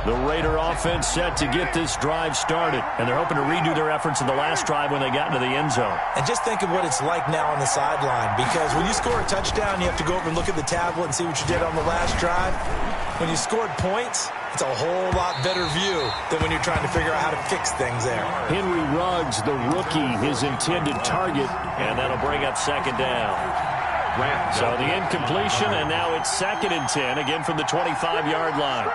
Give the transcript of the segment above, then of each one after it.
The Raider offense set to get this drive started, and they're hoping to redo their efforts in the last drive when they got into the end zone. And just think of what it's like now on the sideline, because when you score a touchdown, you have to go over and look at the tablet and see what you did on the last drive. When you scored points, it's a whole lot better view than when you're trying to figure out how to fix things there. Henry Ruggs, the rookie, his intended target, and that'll bring up second down. So the incompletion, and now it's 2nd and 10, again from the 25-yard line.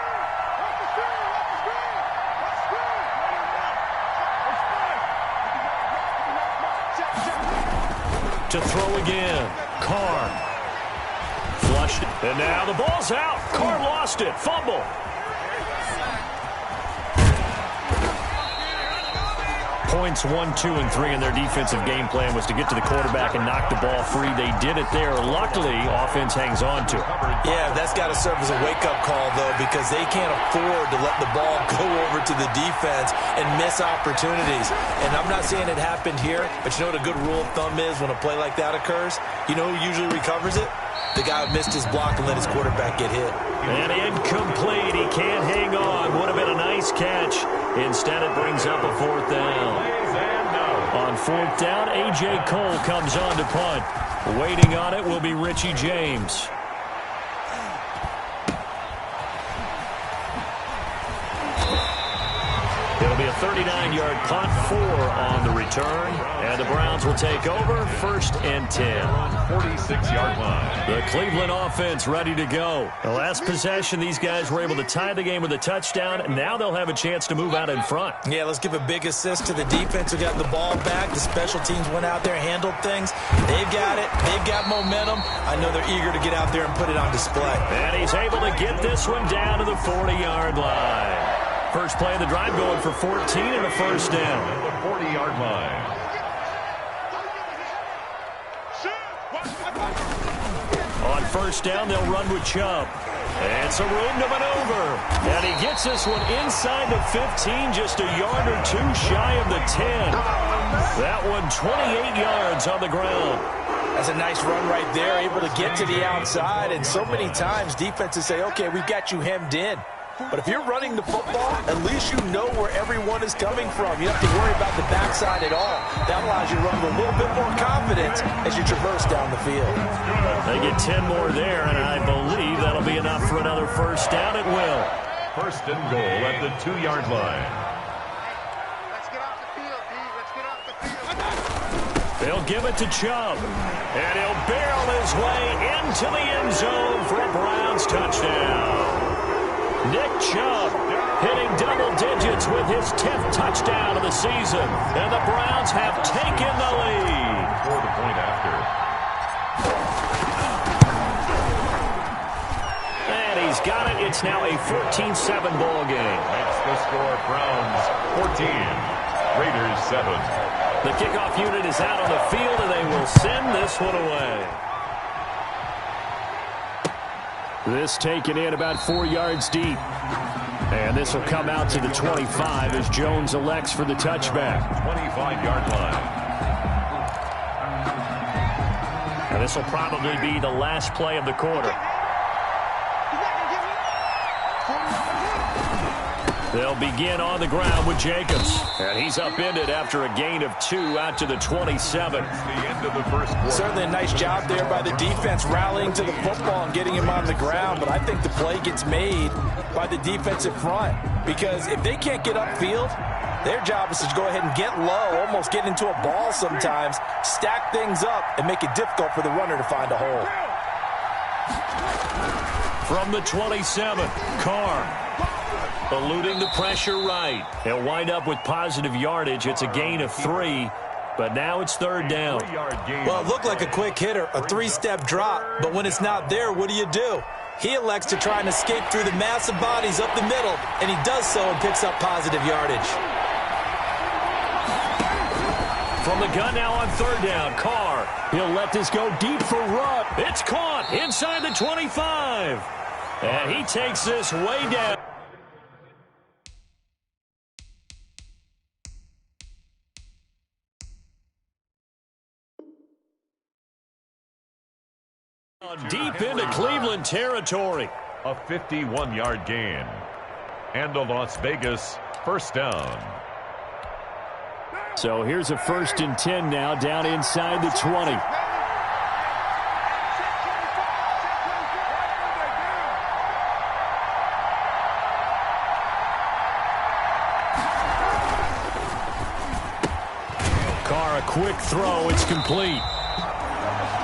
To throw again. Carr. Flushed it. And now the ball's out. Carr lost it. Fumble. Points 1, 2, and 3 in their defensive game plan was to get to the quarterback and knock the ball free. They did it there. Luckily, offense hangs on to it. Yeah, that's got to serve as a wake-up call, though, because they can't afford to let the ball go over to the defense and miss opportunities. And I'm not saying it happened here, but you know what a good rule of thumb is when a play like that occurs? You know who usually recovers it? The guy who missed his block and let his quarterback get hit. And incomplete. He can't hang on. Would have been a nice catch. Instead, it brings up a 4th down. On 4th down, A.J. Cole comes on to punt. Waiting on it will be Richie James. It'll be a 39-yard punt, 4 on the return. And the Browns will take over, 1st and 10. 46-yard line. The Cleveland offense ready to go. The last possession, these guys were able to tie the game with a touchdown. Now they'll have a chance to move out in front. Yeah, let's give a big assist to the defense who got the ball back. The special teams went out there, handled things. They've got it. They've got momentum. I know they're eager to get out there and put it on display. And he's able to get this one down to the 40-yard line. First play of the drive going for 14 and a 1st down. The 40-yard line. On 1st down, they'll run with Chubb. And some room to maneuver. And he gets this one inside the 15, just a yard or 2 shy of the 10. That one 28 yards on the ground. That's a nice run right there, able to get to the outside. And so many times defenses say, okay, we've got you hemmed in. But if you're running the football, at least you know where everyone is coming from. You don't have to worry about the backside at all. That allows you to run with a little bit more confidence as you traverse down the field. They get 10 more there, and I believe that'll be enough for another 1st down. It will. 1st and goal at the 2-yard line. Let's get off the field, D. Let's get off the field. They'll give it to Chubb, and he'll barrel his way into the end zone for a Browns touchdown. Nick Chubb hitting double digits with his 10th touchdown of the season. And the Browns have taken the lead. For the point after. And he's got it. It's now a 14-7 ball game. Makes the score Browns 14, Raiders 7. The kickoff unit is out on the field, and they will send this one away. This taken in about 4 yards deep. And this will come out to the 25 as Jones elects for the touchback. 25-yard line. And this will probably be the last play of the quarter. They'll begin on the ground with Jacobs. And he's upended after a gain of 2 out to the 27. The end of the first quarter. Certainly a nice job there by the defense rallying to the football and getting him on the ground. But I think the play gets made by the defensive front. Because if they can't get upfield, their job is to go ahead and get low, almost get into a ball sometimes, stack things up, and make it difficult for the runner to find a hole. From the 27, Carr. Eluding the pressure right. He'll wind up with positive yardage. It's a gain of 3, but now it's 3rd down. Well, it looked like a quick hitter, a 3-step drop, but when it's not there, what do? He elects to try and escape through the massive bodies up the middle, and he does so and picks up positive yardage. From the gun now on 3rd down, Carr. He'll let this go deep for Rupp. It's caught inside the 25. And he takes this way down. Deep into Cleveland territory. A 51-yard gain. And a Las Vegas first down. So here's a 1st and 10 now, down inside the 20. Carr, a quick throw. It's complete.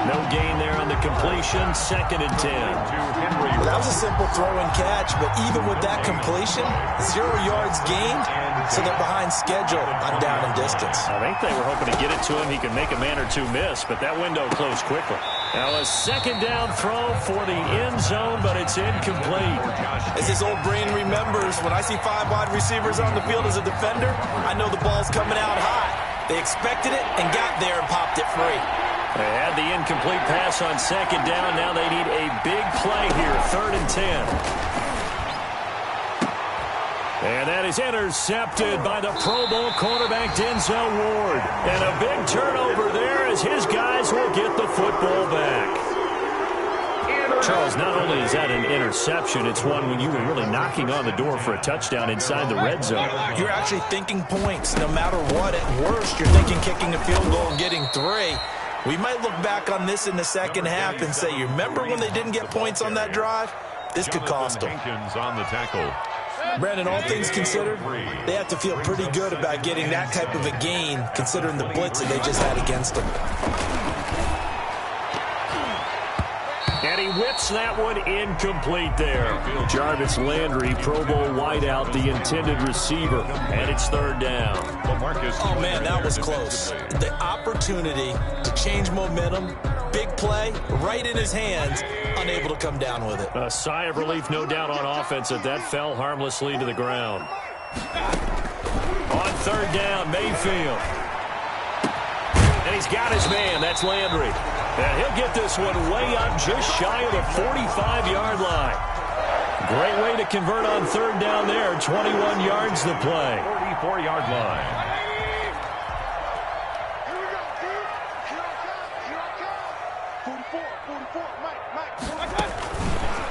No gain there on the completion. 2nd and 10. Well, that was a simple throw and catch, but even with that completion, 0 yards gained, so they're behind schedule on down and distance. I think they were hoping to get it to him. He could make a man or two miss, but that window closed quickly. Now a 2nd down throw for the end zone, but it's incomplete. As his old brain remembers, when I see 5 wide receivers on the field as a defender, I know the ball's coming out high. They expected it and got there and popped it free. They had the incomplete pass on 2nd down. Now they need a big play here, 3rd and 10. And that is intercepted by the Pro Bowl cornerback Denzel Ward. And a big turnover there as his guys will get the football back. Charles, not only is that an interception, it's one when you were really knocking on the door for a touchdown inside the red zone. You're actually thinking points. No matter what, at worst, you're thinking kicking a field goal and getting 3. We might look back on this in the second half and say, you remember when they didn't get points on that drive? This could cost them. On the tackle. Brandon, all things considered, they have to feel pretty good about getting that type of a gain, considering the blitz that they just had against them. And he whips that one incomplete there. Jarvis Landry, Pro Bowl wideout, the intended receiver. And it's 3rd down. Oh, man, that was close. The opportunity to change momentum, big play, right in his hands, unable to come down with it. A sigh of relief, no doubt, on offense that fell harmlessly to the ground. On 3rd down, Mayfield. And he's got his man. That's Landry. And he'll get this one way up just shy of the 45-yard line. Great way to convert on 3rd down there. 21 yards to play. 44-yard line.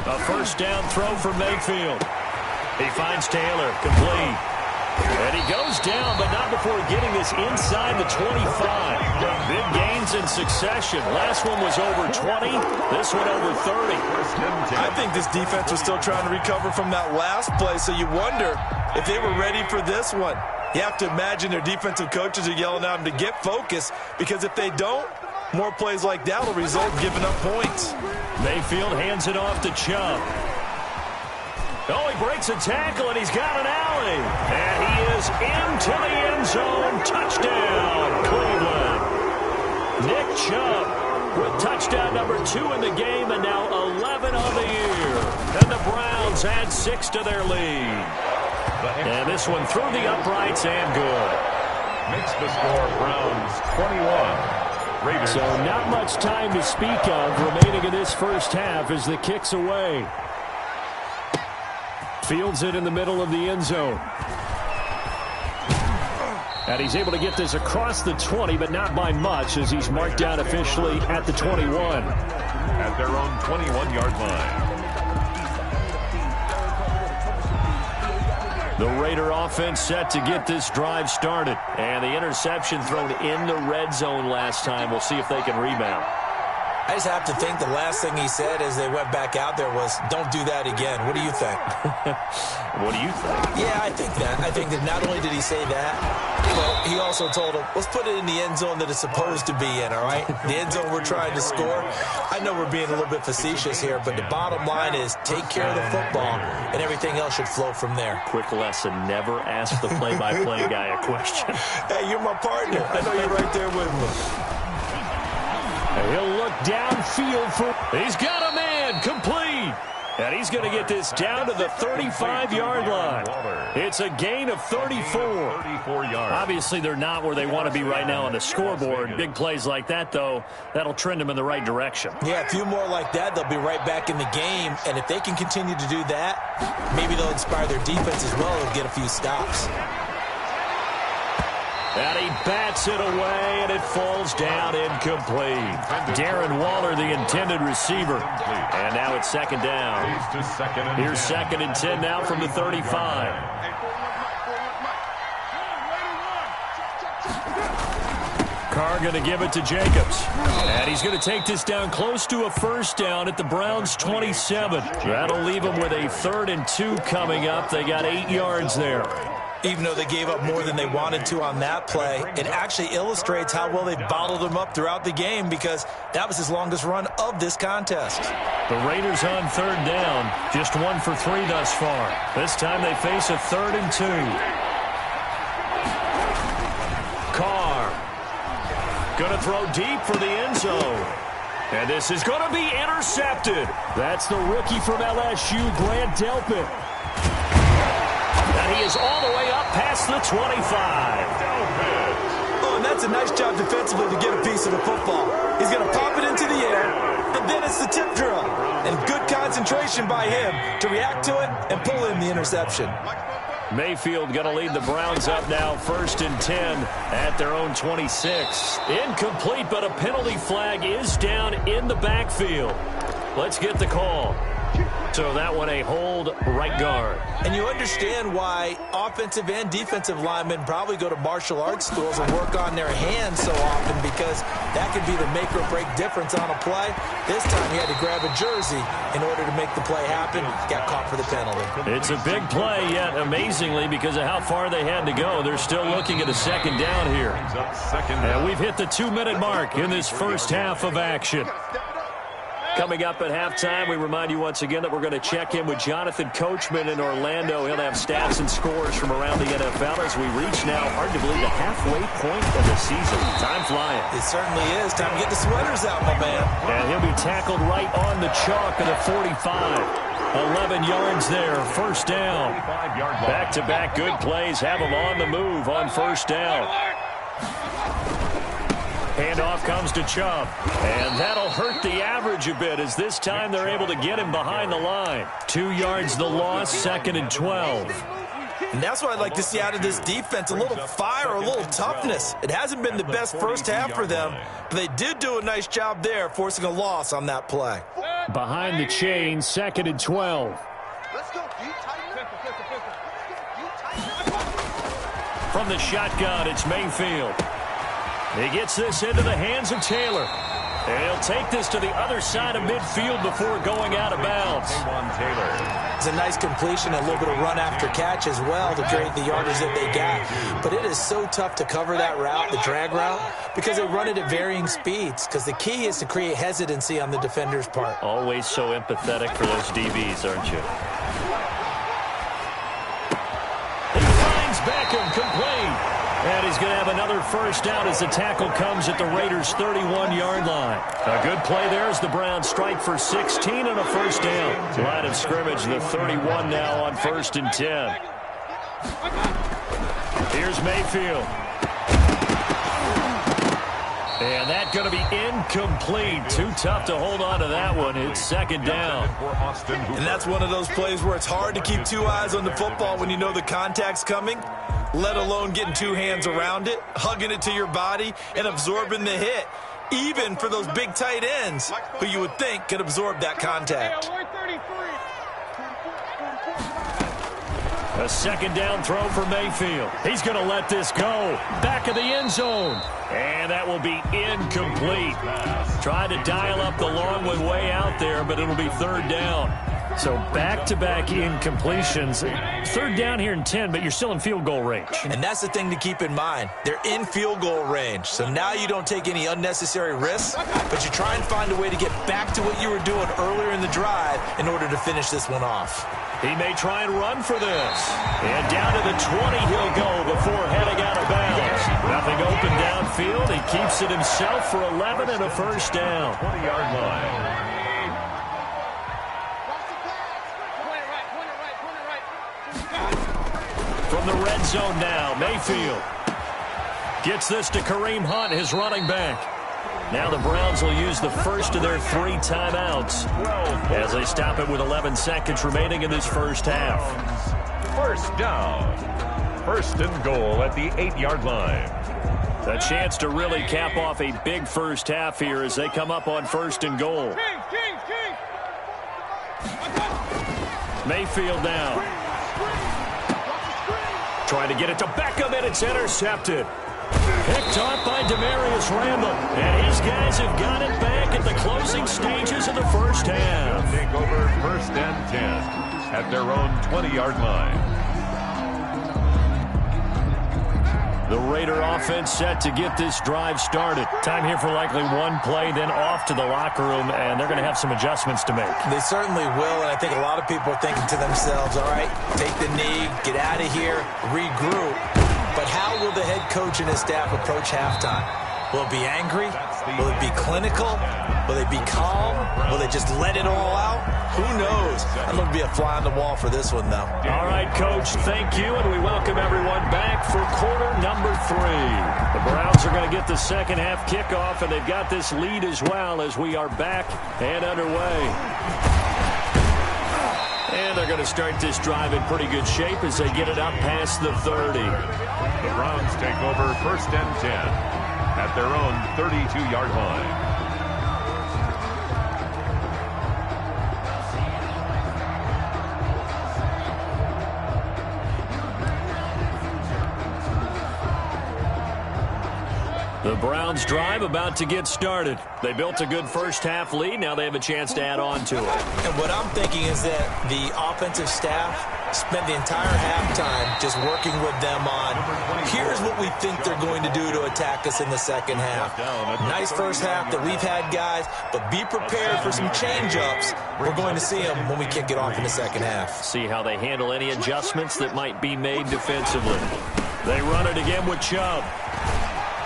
A 1st down throw for Mayfield. He finds Taylor, complete. And he goes down, but not before getting this inside the 25. Big gains in succession. Last one was over 20. This one over 30. I think this defense was still trying to recover from that last play, so you wonder if they were ready for this one. You have to imagine their defensive coaches are yelling at them to get focused, because if they don't, more plays like that will result in giving up points. Mayfield hands it off to Chubb. Oh, he breaks a tackle, and he's got an alley. And he is into the end zone. Touchdown, Cleveland. Nick Chubb with touchdown number 2 in the game, and now 11 on the year. And the Browns add 6 to their lead. And this one through the uprights and good. Makes the score Browns 21. Raiders. So not much time to speak of remaining in this first half as the kick's away. Fields it in the middle of the end zone. And he's able to get this across the 20, but not by much, as he's marked down officially at the 21. At their own 21-yard line. The Raider offense set to get this drive started. And the interception thrown in the red zone last time. We'll see if they can rebound. I just have to think the last thing he said as they went back out there was, don't do that again. What do you think? What do you think? Yeah, I think that. I think that not only did he say that, but he also told him, let's put it in the end zone that it's supposed to be in, all right? The end zone we're trying to score. I know we're being a little bit facetious here, but the bottom line is take care of the football, and everything else should flow from there. Quick lesson, never ask the play-by-play guy a question. Hey, you're my partner. I know you're right there with me. He'll look downfield for... He's got a man, complete. And he's going to get this down to the 35-yard line. It's a gain of 34. 34 yards. Obviously, they're not where they want to be right now on the scoreboard. Big plays like that, though, that'll trend them in the right direction. Yeah, a few more like that, they'll be right back in the game. And if they can continue to do that, maybe they'll inspire their defense as well and get a few stops. And he bats it away, and it falls down incomplete. Darren Waller, the intended receiver. And now it's second down. Here's second and 10 now from the 35. Carr going to give it to Jacobs. And he's going to take this down close to a first down at the Browns' 27. That'll leave them with a 3rd and 2 coming up. They got 8 yards there. Even though they gave up more than they wanted to on that play, it actually illustrates how well they bottled them up throughout the game because that was his longest run of this contest. The Raiders on 3rd down, just 1 for 3 thus far. This time they face a 3rd and 2. Carr going to throw deep for the end zone. And this is going to be intercepted. That's the rookie from LSU, Grant Delpit. And he is all the way up past the 25. Oh, and that's a nice job defensively to get a piece of the football. He's going to pop it into the air, and then it's the tip drill. And good concentration by him to react to it and pull in the interception. Mayfield going to lead the Browns up now, 1st and 10 at their own 26. Incomplete, but a penalty flag is down in the backfield. Let's get the call. So that one a hold, right guard. And you understand why offensive and defensive linemen probably go to martial arts schools and work on their hands so often, because that can be the make or break difference on a play. This time he had to grab a jersey in order to make the play happen. Got caught for the penalty. It's a big play, yet amazingly, because of how far they had to go, they're still looking at a 2nd down here. And we've hit the 2-minute mark in this first half of action. Coming up at halftime, we remind you once again that we're going to check in with Jonathan Coachman in Orlando. He'll have stats and scores from around the NFL as we reach now, hard to believe, the halfway point of the season. Time flying. It certainly is. Time to get the sweaters out, my man. And he'll be tackled right on the chalk of the 45. 11 yards there, 1st down. Back-to-back good plays have him on the move on 1st down. Handoff comes to Chubb, and that'll hurt the average a bit, as this time they're able to get him behind the line. 2 yards the loss, 2nd and 12. And that's what I'd like to see out of this defense, a little fire, a little toughness. It hasn't been the best first half for them, but they did do a nice job there, forcing a loss on that play. Behind the chain, 2nd and 12. Let's go, D. Tighten up. From the shotgun, it's Mayfield. He gets this into the hands of Taylor. And he'll take this to the other side of midfield before going out of bounds. It's a nice completion, a little bit of run after catch as well to create the yardage that they got. But it is so tough to cover that route, the drag route, because they run it at varying speeds. Because the key is to create hesitancy on the defender's part. Always so empathetic for those DBs, aren't you? He finds Beckham complete. And he's going to have another first down as the tackle comes at the Raiders' 31-yard line. A good play there as the Browns strike for 16 and a first down. Line of scrimmage, the 31 now on 1st and 10. Here's Mayfield. And that's going to be incomplete. Too tough to hold on to that one. It's 2nd down. And that's one of those plays where it's hard to keep 2 eyes on the football when you know the contact's coming, let alone getting 2 hands around it, hugging it to your body, and absorbing the hit, even for those big tight ends who you would think could absorb that contact. A 2nd down throw for Mayfield. He's going to let this go. Back of the end zone. And that will be incomplete. Tried to dial up the long one way out there, but it'll be 3rd down. So back-to-back incompletions. 3rd down here in 10, but you're still in field goal range. And that's the thing to keep in mind. They're in field goal range. So now you don't take any unnecessary risks, but you try and find a way to get back to what you were doing earlier in the drive in order to finish this one off. He may try and run for this. And down to the 20 he'll go before heading out of bounds. Nothing open downfield. He keeps it himself for 11 and a first down. 20-yard line. From the red zone now, Mayfield gets this to Kareem Hunt, his running back. Now the Browns will use the first of their 3 timeouts as they stop it with 11 seconds remaining in this first half. First down. first and goal at the 8-yard line. A chance to really cap off a big first half here as they come up on first and goal. Mayfield down. Trying to get it to Beckham, and it's intercepted. Picked off by Demarius Randall. And his guys have got it back at the closing stages of the first half. Take over first and 10 at their own 20-yard line. The Raider offense set to get this drive started. Time here for likely one play, then off to the locker room, and they're going to have some adjustments to make. They certainly will, and I think a lot of people are thinking to themselves, all right, take the knee, get out of here, regroup. But how will the head coach and his staff approach halftime? Will it be angry? Will it be clinical? Will they be calm? Will they just let it all out? Who knows? I'm going to be a fly on the wall for this one, though. All right, Coach, thank you, and we welcome everyone back for quarter number 3. The Browns are going to get the second half kickoff, and they've got this lead as well as we are back and underway. And they're going to start this drive in pretty good shape as they get it up past the 30. The Browns take over first and 10 at their own 32-yard line. The Browns drive about to get started. They built a good first half lead. Now they have a chance to add on to it. And what I'm thinking is that the offensive staff spent the entire halftime just working with them on, here's what we think they're going to do to attack us in the second half. Nice first half that we've had, guys, but be prepared for some change-ups. We're going to see them when we kick it off in the second half. See how they handle any adjustments that might be made defensively. They run it again with Chubb.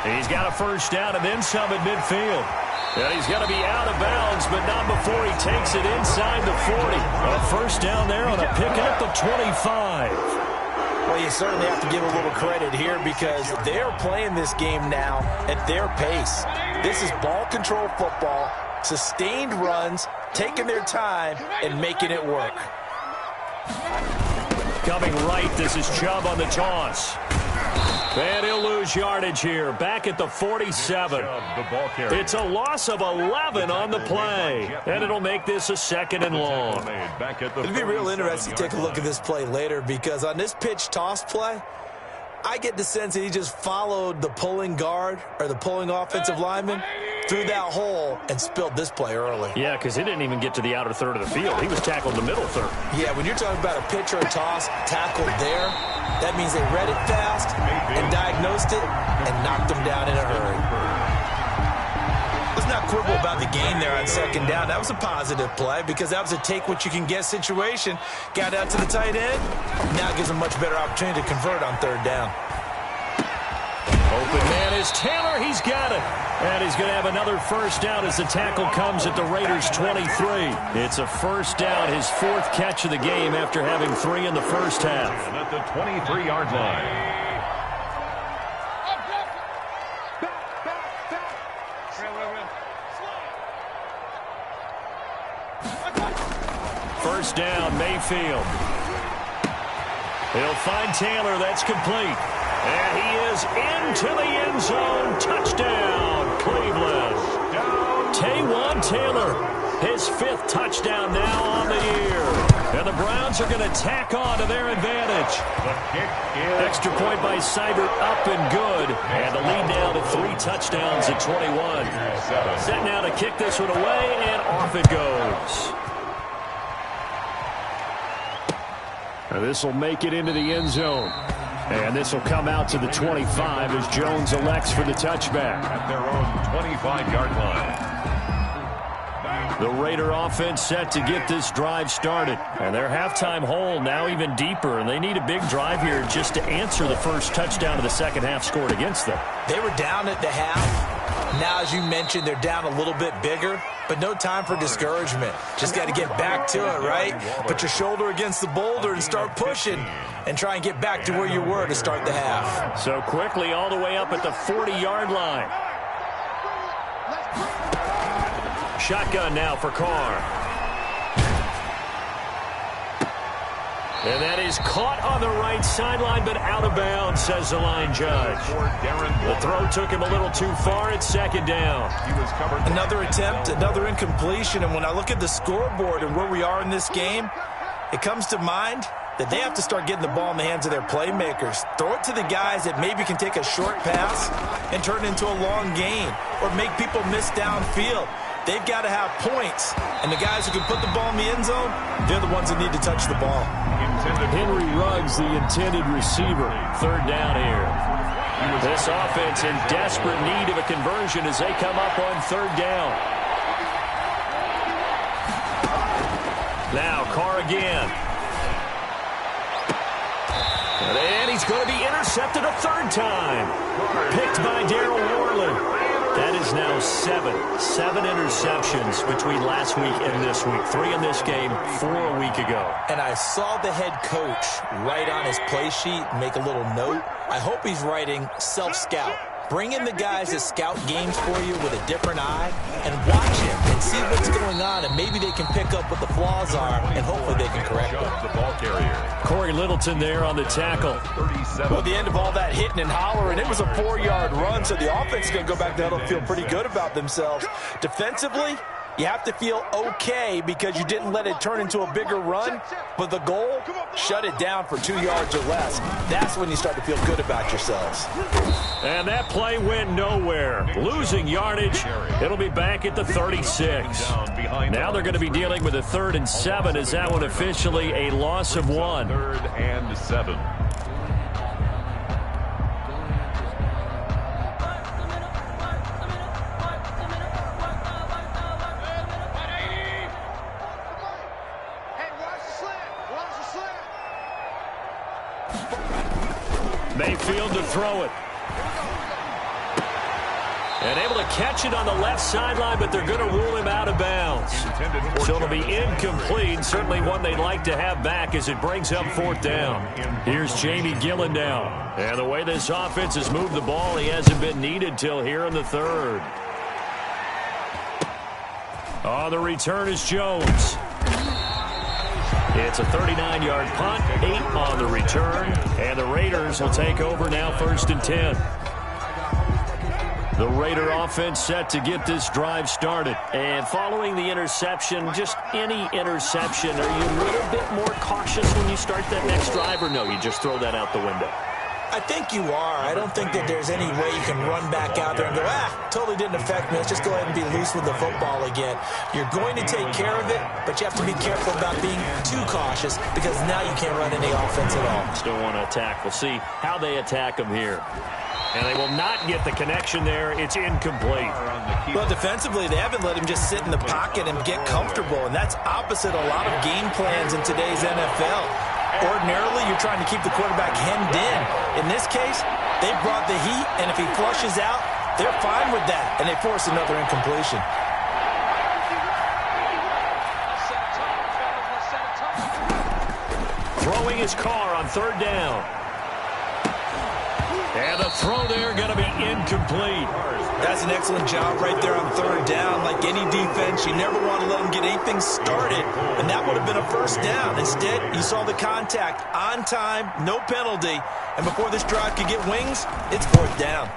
He's got a first down and then some at midfield. And he's got to be out of bounds, but not before he takes it inside the 40. A first down there on a pick at the 25. Well, you certainly have to give a little credit here because they're playing this game now at their pace. This is ball control football, sustained runs, taking their time, and making it work. Coming right, this is Chubb on the toss. And he'll lose yardage here, back at the 47. It's a loss of 11 on the play, and it'll make this a second and long. It'll be real interesting to take a look at this play later because on this pitch toss play, I get the sense that he just followed the pulling guard or the pulling offensive lineman through that hole and spilled this play early. Yeah, because he didn't even get to the outer third of the field. He was tackled in the middle third. Yeah, when you're talking about a pitch or a toss tackled there, that means they read it fast and diagnosed it and knocked them down in a hurry. Let's not quibble about the gain there on second down. That was a positive play because that was a take-what-you-can-get situation. Got out to the tight end. Now gives them much better opportunity to convert on third down. Open man is Taylor. He's got it. And he's going to have another first down as the tackle comes at the Raiders' 23. It's a first down, his 4th catch of the game after having 3 in the first half. And at the 23-yard line. First down, Mayfield. He'll find Taylor. That's complete. And he is into the end zone. Touchdown, Cleveland. Taywan Taylor, his 5th touchdown now on the year. And the Browns are going to tack on to their advantage. Extra point by Seibert, up and good. And the lead now to 3 touchdowns at 21. Set now to kick this one away, and off it goes. This will make it into the end zone. And this will come out to the 25 as Jones elects for the touchback. At their own 25-yard line. The Raider offense set to get this drive started. And their halftime hole now even deeper. And they need a big drive here just to answer the first touchdown of the second half scored against them. They were down at the half. Now, as you mentioned, they're down a little bit bigger. But no time for discouragement. Just got to get back to it, right? Put your shoulder against the boulder and start pushing. And try and get back to where you were to start the half. So quickly all the way up at the 40-yard line. Shotgun now for Carr. And that is caught on the right sideline, but out of bounds, says the line judge. The throw took him a little too far. It's second down. Another attempt, another incompletion. And when I look at the scoreboard and where we are in this game, it comes to mind that they have to start getting the ball in the hands of their playmakers. Throw it to the guys that maybe can take a short pass and turn it into a long gain or make people miss downfield. They've got to have points. And the guys who can put the ball in the end zone, they're the ones that need to touch the ball. Henry Ruggs, the intended receiver. Third down here. This offense in desperate need of a conversion as they come up on third down. Now Carr again. And he's going to be intercepted a third time. Picked by Darryl Worley. That is now seven interceptions between last week and this week. 3 in this game, 4 a week ago. And I saw the head coach write on his play sheet, make a little note. I hope he's writing self-scout. Bring in the guys that scout games for you with a different eye and watch him and see what's going on, and maybe they can pick up what the flaws are, and hopefully they can correct them. The ball carrier. Corey Littleton there on the tackle. Well, at the end of all that hitting and hollering, it was a 4-yard run, so the offense is going to go back to huddle and feel pretty good about themselves. Defensively, you have to feel okay because you didn't let it turn into a bigger run, but the goal, shut it down for 2 yards or less. That's when you start to feel good about yourselves. And that play went nowhere. Losing yardage. It'll be back at the 36. Now they're going to be dealing with a 3rd and 7. Is that one officially a loss of 1? 3rd and 7. Mayfield to throw it. And able to catch it on the left sideline, but they're going to rule him out of bounds. So it'll be incomplete. Certainly one they'd like to have back as it brings up 4th down. Here's Jamie Gillen now. And the way this offense has moved the ball, he hasn't been needed till here in the 3rd. On the return is Jones. It's a 39-yard punt, 8 on the return, and the Raiders will take over now 1st and 10. The Raider offense set to get this drive started. And following the interception, just any interception, are you a little bit more cautious when you start that next drive, or no, you just throw that out the window? I think you are. I don't think that there's any way you can run back out there and go, totally didn't affect me. Let's just go ahead and be loose with the football again. You're going to take care of it, but you have to be careful about being too cautious because now you can't run any offense at all. Still want to attack. We'll see how they attack them here. And they will not get the connection there. It's incomplete. Well, defensively, they haven't let him just sit in the pocket and get comfortable, and that's opposite a lot of game plans in today's NFL. Ordinarily, you're trying to keep the quarterback hemmed in. In this case, they brought the heat, and if he flushes out, they're fine with that, and they force another incompletion. Throwing his car on 3rd down. And the throw there going to be incomplete. That's an excellent job right there on 3rd down. Like any defense, you never want to let them get anything started, and that would have been a 1st down. Instead, you saw the contact on time, no penalty, and before this drive could get wings, it's 4th down.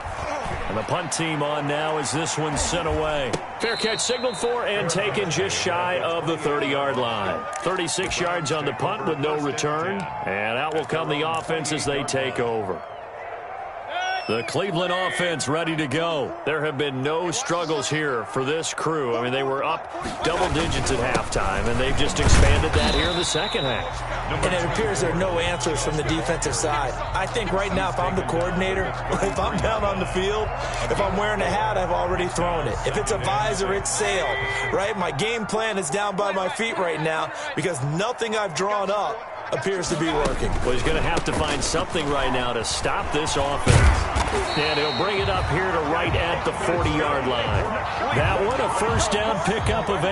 And the punt team on now as this one's sent away. Fair catch signaled for and taken just shy of the 30-yard line. 36 yards on the punt with no return, and out will come the offense as they take over. The Cleveland offense ready to go. There have been no struggles here for this crew. I mean, they were up double digits at halftime, and they've just expanded that here in the second half. And it appears there are no answers from the defensive side. I think right now, if I'm the coordinator, if I'm down on the field, if I'm wearing a hat, I've already thrown it. If it's a visor, it's sailed, right? My game plan is down by my feet right now because nothing I've drawn up appears to be working. Well, he's going to have to find something right now to stop this offense. And he'll bring it up here to right at the 40-yard line. That one, a 1st down pickup of 8.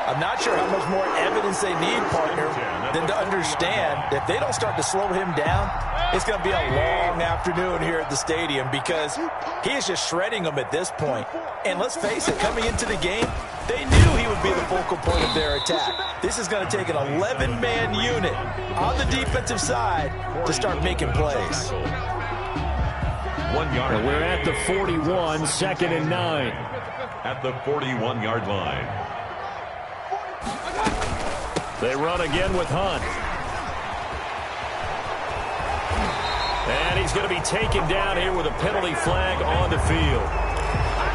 I'm not sure how much more evidence they need, partner, than to understand that if they don't start to slow him down, it's going to be a long afternoon here at the stadium because he is just shredding them at this point. And let's face it, coming into the game, they knew he would be the focal point of their attack. This is going to take an 11-man unit on the defensive side to start making plays. 1 yard. And we're at the 41, 2nd and 9. At the 41-yard line. They run again with Hunt. And he's going to be taken down here with a penalty flag on the field.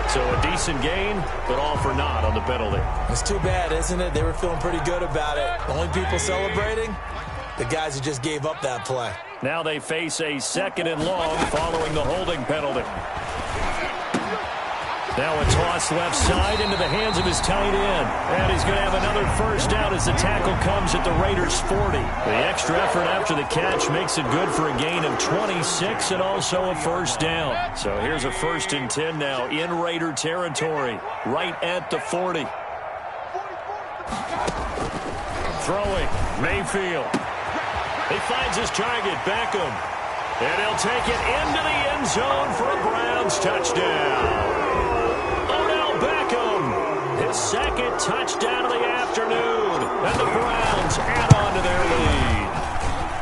So a decent gain, but all for naught on the penalty. It's too bad, isn't it? They were feeling pretty good about it. The only people celebrating, the guys who just gave up that play. Now they face a 2nd and long following the holding penalty. Now a toss left side into the hands of his tight end. And he's going to have another first down as the tackle comes at the Raiders' 40. The extra effort after the catch makes it good for a gain of 26 and also a first down. So here's a 1st and 10 now in Raider territory, right at the 40. Throwing, Mayfield. He finds his target, Beckham. And he'll take it into the end zone for a Browns touchdown. His 2nd touchdown of the afternoon. And the Browns add on to their lead.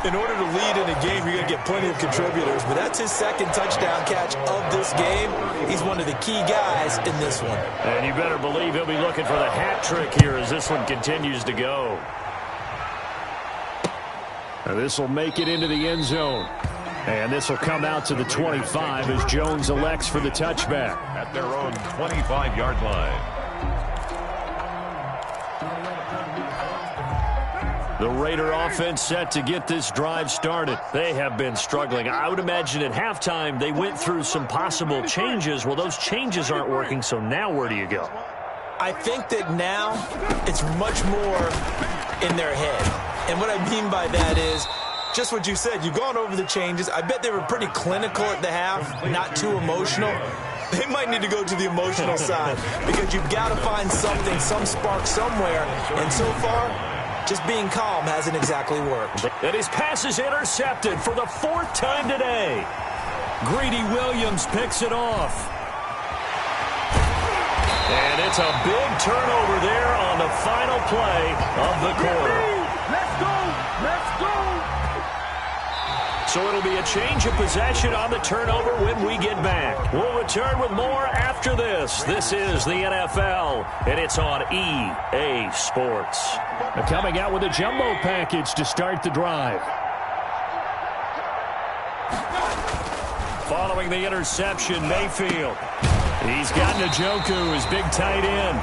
In order to lead in a game, you're going to get plenty of contributors, but that's his 2nd touchdown catch of this game. He's one of the key guys in this one. And you better believe he'll be looking for the hat trick here as this one continues to go. And this will make it into the end zone. And this will come out to the 25 as Jones elects for the touchback. At their own 25-yard line. The Raider offense set to get this drive started. They have been struggling. I would imagine at halftime they went through some possible changes. Well, those changes aren't working, so now where do you go? I think that now it's much more in their head. And what I mean by that is just what you said. You've gone over the changes. I bet they were pretty clinical at the half, not too emotional. They might need to go to the emotional side because you've got to find something, some spark somewhere. And so far, just being calm hasn't exactly worked. And his pass is intercepted for the 4th time today. Greedy Williams picks it off. And it's a big turnover there on the final play of the quarter. Let's go! Let's go! So it'll be a change of possession on the turnover when we get back. We'll return with more after this. This is the NFL, and it's on EA Sports. They're coming out with a jumbo package to start the drive. Following the interception, Mayfield. He's got Njoku, his big tight end.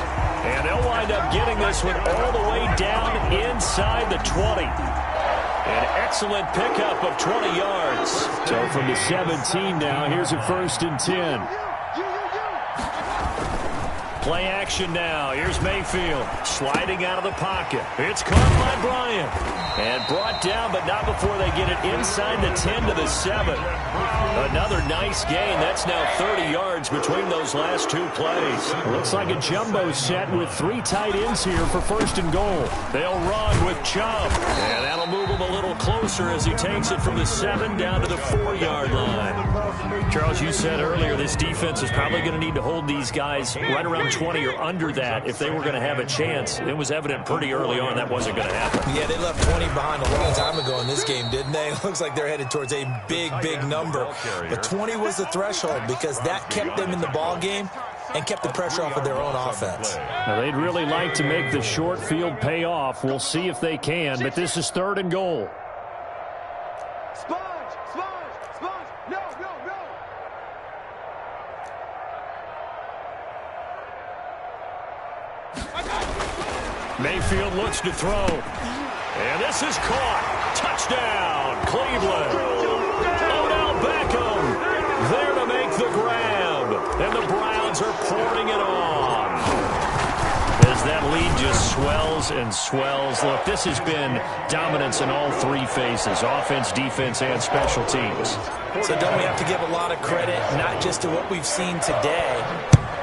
And they'll wind up getting this one all the way down inside the 20. An excellent pickup of 20 yards. So from the 17 now, here's a 1st and 10. Play action now. Here's Mayfield sliding out of the pocket. It's caught by Bryant. And brought down, but not before they get it inside the 10 to the 7. Another nice gain. That's now 30 yards between those last 2 plays. Looks like a jumbo set with 3 tight ends here for 1st and goal. They'll run with Chubb. And that'll move him a little closer as he takes it from the 7 down to the 4-yard line. Charles, you said earlier this defense is probably going to need to hold these guys right around 20 or under that if they were going to have a chance. It was evident pretty early on that wasn't going to happen. Yeah, they left 20 behind a long time ago in this game, didn't they? It looks like they're headed towards a big, big number. But 20 was the threshold because that kept them in the ball game and kept the pressure off of their own offense. Now, they'd really like to make the short field pay off. We'll see if they can, but this is 3rd and goal. No. Mayfield looks to throw. And this is caught. Touchdown, Cleveland. Odell Beckham there to make the grab. And the Browns are pouring it on. As that lead just swells and swells. Look, this has been dominance in all 3 phases, offense, defense, and special teams. So don't we have to give a lot of credit, not just to what we've seen today,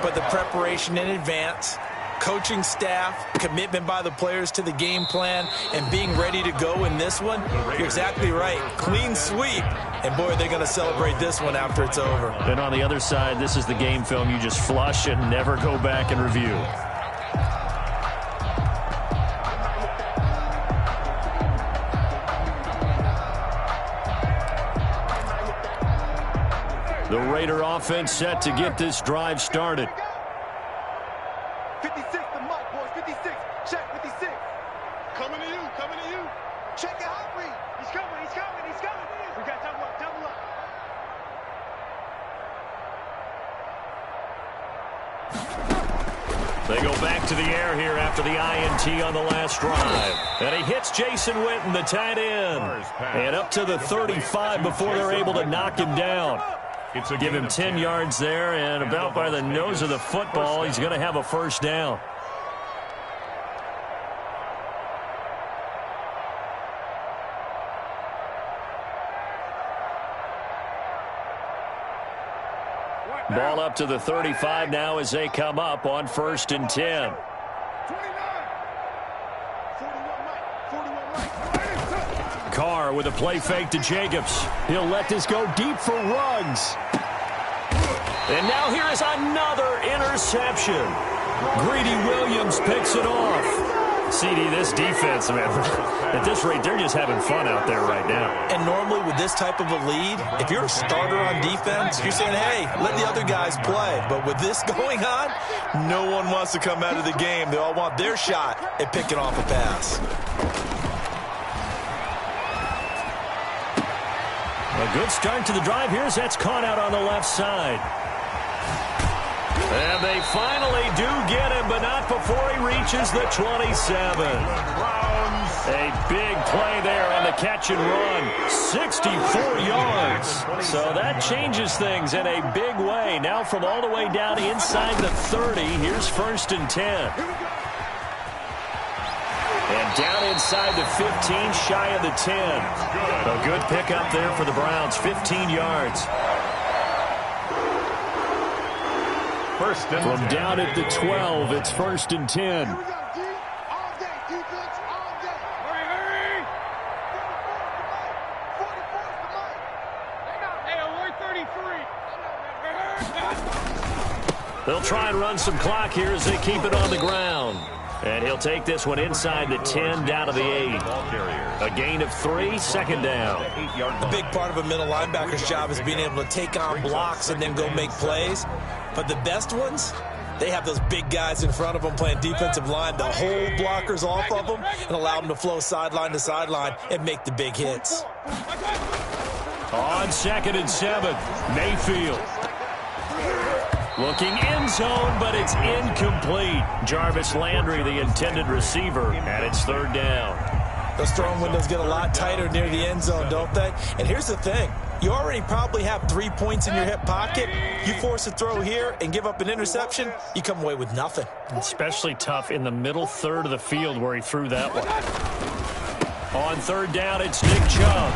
but the preparation in advance, coaching staff, commitment by the players to the game plan, and being ready to go in this one? You're exactly right. Clean sweep. And, boy, they're going to celebrate this one after it's over. And on the other side, this is the game film you just flush and never go back and review. The Raider offense set to get this drive started. 56, the mic, boys. 56. Check 56. Coming to you. Coming to you. Check it out, read. He's coming. He's coming. He's coming. We got double up. Double up. They go back to the air here after the INT on the last drive. And he hits Jason Witten, the tight end. And up to the 35 before they're able to knock him down. Give him 10 yards there, and about by the nose of the football, he's going to have a first down. Ball up to the 35 now as they come up on 1st and 10. 29. 41 right. Carr with a play fake to Jacobs. He'll let this go deep for Ruggs. And now here is another interception. Greedy Williams picks it off. CD, this defense, man, at this rate, they're just having fun out there right now. And normally with this type of a lead, if you're a starter on defense, you're saying, hey, let the other guys play. But with this going on, no one wants to come out of the game. They all want their shot at picking off a pass. A good start to the drive here as that's caught out on the left side. And they finally do get him, but not before he reaches the 27. A big play there on the catch and run. 64 yards. So that changes things in a big way. Now from all the way down inside the 30, here's 1st and 10. And down inside the 15, shy of the 10. A good pickup there for the Browns, 15 yards. From down at the 12, it's 1st and 10. Here we go, D. All day, defense, all day. Hurry, hurry. 44 is the mic. Hey, alert 33. They'll try and run some clock here as they keep it on the ground. And he'll take this one inside the 10, down to the 8. A gain of 3, 2nd down. A big part of a middle linebacker's job is being able to take on blocks and then go make plays. But the best ones, they have those big guys in front of them playing defensive line to hold blockers off of them and allow them to flow sideline to sideline and make the big hits. On 2nd and 7, Mayfield. Looking end zone, but it's incomplete. Jarvis Landry, the intended receiver, and it's 3rd down. Those throwing windows get a lot tighter near the end zone, don't they? And here's the thing. You already probably have 3 points in your hip pocket. You force a throw here and give up an interception, you come away with nothing. Especially tough in the middle third of the field where he threw that one. On 3rd down, it's Nick Chubb.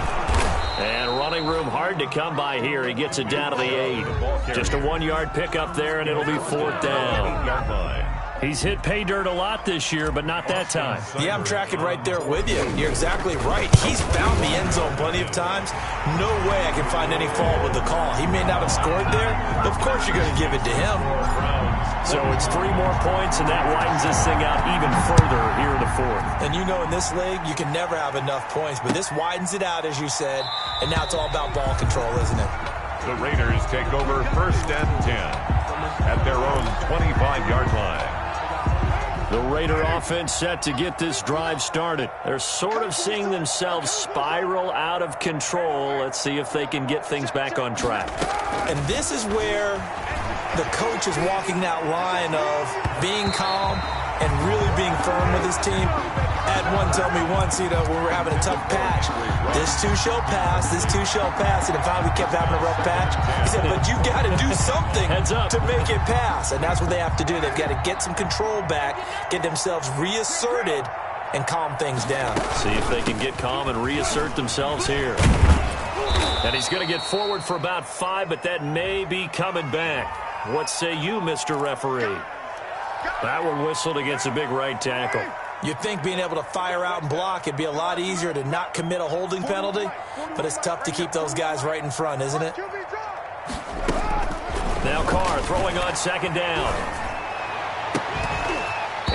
And running room hard to come by here. He gets it down to the 8. Just a 1-yard pickup there, and it'll be 4th down. He's hit pay dirt a lot this year, but not that time. Yeah, I'm tracking right there with you. You're exactly right. He's found the end zone plenty of times. No way I can find any fault with the call. He may not have scored there, but of course you're going to give it to him. So it's 3 more points, and that widens this thing out even further here in the 4th. And you know in this league, you can never have enough points, but this widens it out, as you said, and now it's all about ball control, isn't it? The Raiders take over 1st and 10 at their own 25-yard line. The Raider offense set to get this drive started. They're sort of seeing themselves spiral out of control. Let's see if they can get things back on track. And this is where the coach is walking that line of being calm and really being firm with his team. I had one tell me once, when we were having a tough patch, this too shall pass, this too shall pass. And finally we kept having a rough patch. He said, but you got to do something to make it pass. And that's what they have to do. They've got to get some control back, get themselves reasserted, and calm things down. See if they can get calm and reassert themselves here. And he's going to get forward for about 5, but that may be coming back. What say you, Mr. Referee? That one whistled against a big right tackle. You'd think being able to fire out and block, it'd be a lot easier to not commit a holding penalty, but it's tough to keep those guys right in front, isn't it? Now Carr throwing on 2nd down.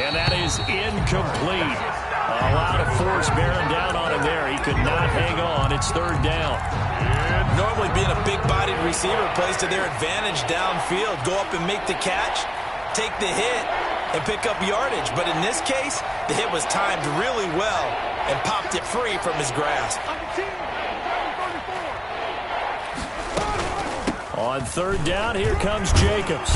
And that is incomplete. A A lot of force bearing down on him there. He could not hang on. It's third down. Normally being a big-bodied receiver plays to their advantage downfield. Go up and make the catch, take the hit, and pick up yardage. But in this case, the hit was timed really well and popped it free from his grasp. On third down, here comes Jacobs.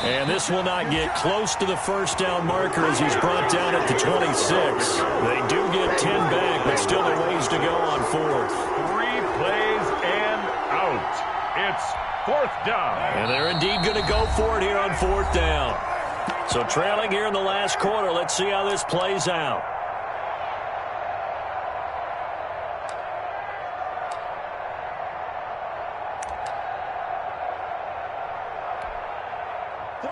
And this will not get close to the first down marker as he's brought down at the 26. They do get 10 back, but still a ways to go on fourth. 3 plays and out. It's fourth down. And they're indeed going to go for it here on fourth down. So trailing here in the last quarter. Let's see how this plays out.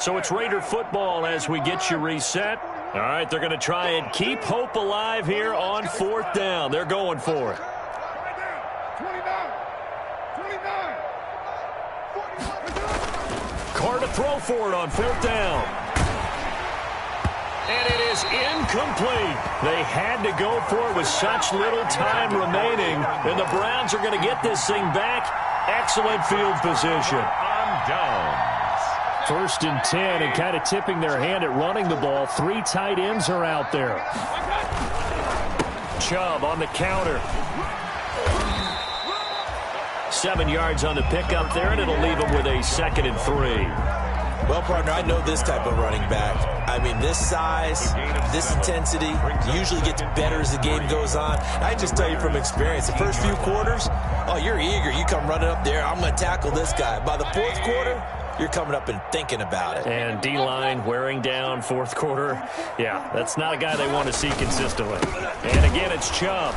So it's Raider football as we get you reset. All right, they're going to try and keep hope alive here on fourth down. They're going for it. 29. Carr to throw for it on fourth down. And it is incomplete. They had to go for it with such little time remaining. And the Browns are going to get this thing back. Excellent field position. On down. First and 10, and kind of tipping their hand at running the ball. 3 tight ends are out there. Chubb on the counter. 7 yards on the pickup there, and it'll leave him with a 2nd and 3. Well, partner, I know this type of running back. I mean, this size, this intensity usually gets better as the game goes on. I just tell you from experience, the first few quarters, oh, you're eager. You come running up there, I'm going to tackle this guy. By the fourth quarter, you're coming up and thinking about it. And D-line wearing down fourth quarter. Yeah, that's not a guy they want to see consistently. And again, it's Chubb.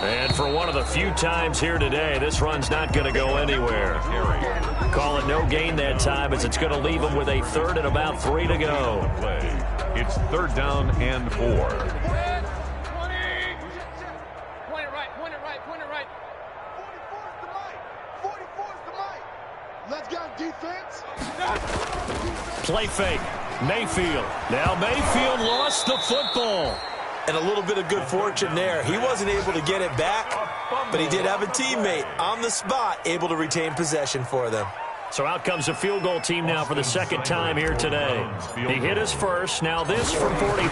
And for one of the few times here today, this run's not going to go anywhere. Call it no gain that time as it's going to leave them with a 3rd and about 3 to go. It's third down and 4. Point it right. 44's the mic. Let's go, defense. Play fake. Mayfield. Now Mayfield lost the football. And a little bit of good fortune there. He wasn't able to get it back, but he did have a teammate on the spot able to retain possession for them. So out comes a field goal team now for the 2nd time here today. He hit his first. Now this from 43.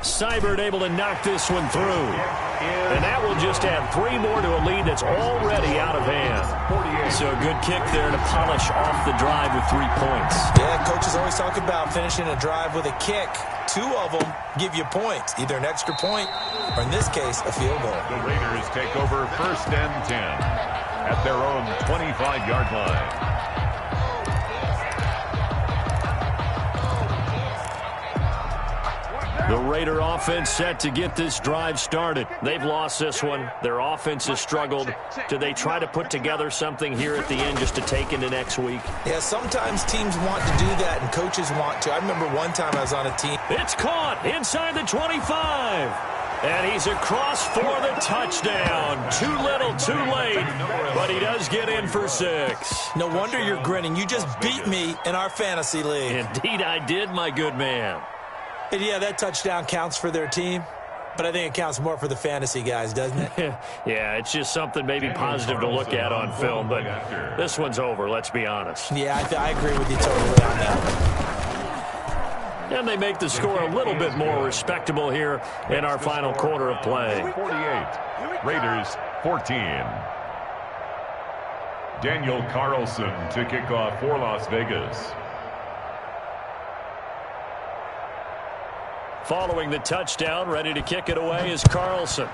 Seibert able to knock this one through. And that will just add 3 more to a lead that's already out of hand. So a good kick there to polish off the drive with 3 points. Yeah, coaches always talk about finishing a drive with a kick. 2 of them give you points, either an extra point or, in this case, a field goal. The Raiders take over first and 10 at their own 25-yard line. The Raider offense set to get this drive started. They've lost this one. Their offense has struggled. Do they try to put together something here at the end just to take into next week? Yeah, sometimes teams want to do that and coaches want to. I remember one time I was on a team. It's caught inside the 25. And he's across for the touchdown. Too little, too late. But he does get in for 6. No wonder you're grinning. You just beat me in our fantasy league. Indeed I did, my good man. And yeah, that touchdown counts for their team, but I think it counts more for the fantasy guys, doesn't it? Yeah, it's just something maybe positive to look at on film, but this one's over, let's be honest. Yeah, I agree with you totally on that. And they make the score a little bit more respectable here in our final quarter of play. 48, Raiders 14. Daniel Carlson to kick off for Las Vegas. Following the touchdown, ready to kick it away is Carlson.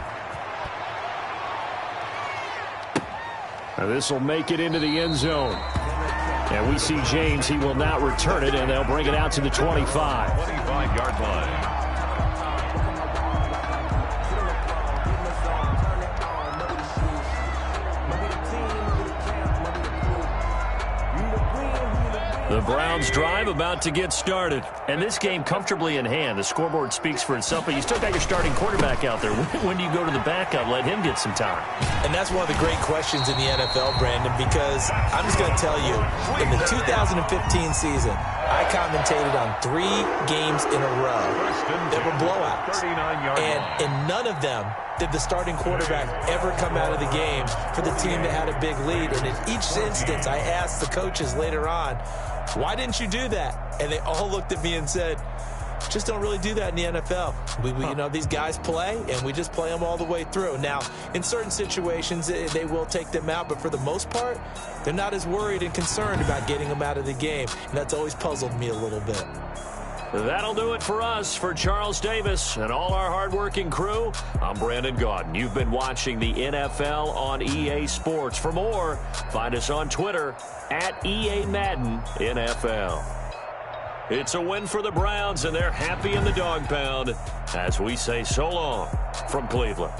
Now this will make it into the end zone. And we see James, he will not return it, and they'll bring it out to the 25. 25-yard line. The Browns drive about to get started. And this game comfortably in hand. The scoreboard speaks for itself, but you still got your starting quarterback out there. When do you go to the backup? Let him get some time. And that's one of the great questions in the NFL, Brandon, because I'm just going to tell you, in the 2015 season, I commentated on 3 games in a row that were blowouts. And in none of them did the starting quarterback ever come out of the game for the team that had a big lead. And in each instance, I asked the coaches later on, why didn't you do that? And they all looked at me and said, just don't really do that in the NFL. You know, these guys play, and we just play them all the way through. Now, in certain situations, they will take them out, but for the most part, they're not as worried and concerned about getting them out of the game, and that's always puzzled me a little bit. That'll do it for us. For Charles Davis and all our hardworking crew, I'm Brandon Gaudin. You've been watching the NFL on EA Sports. For more, find us on Twitter at EA Madden NFL. It's a win for the Browns, and they're happy in the dog pound as we say so long from Cleveland.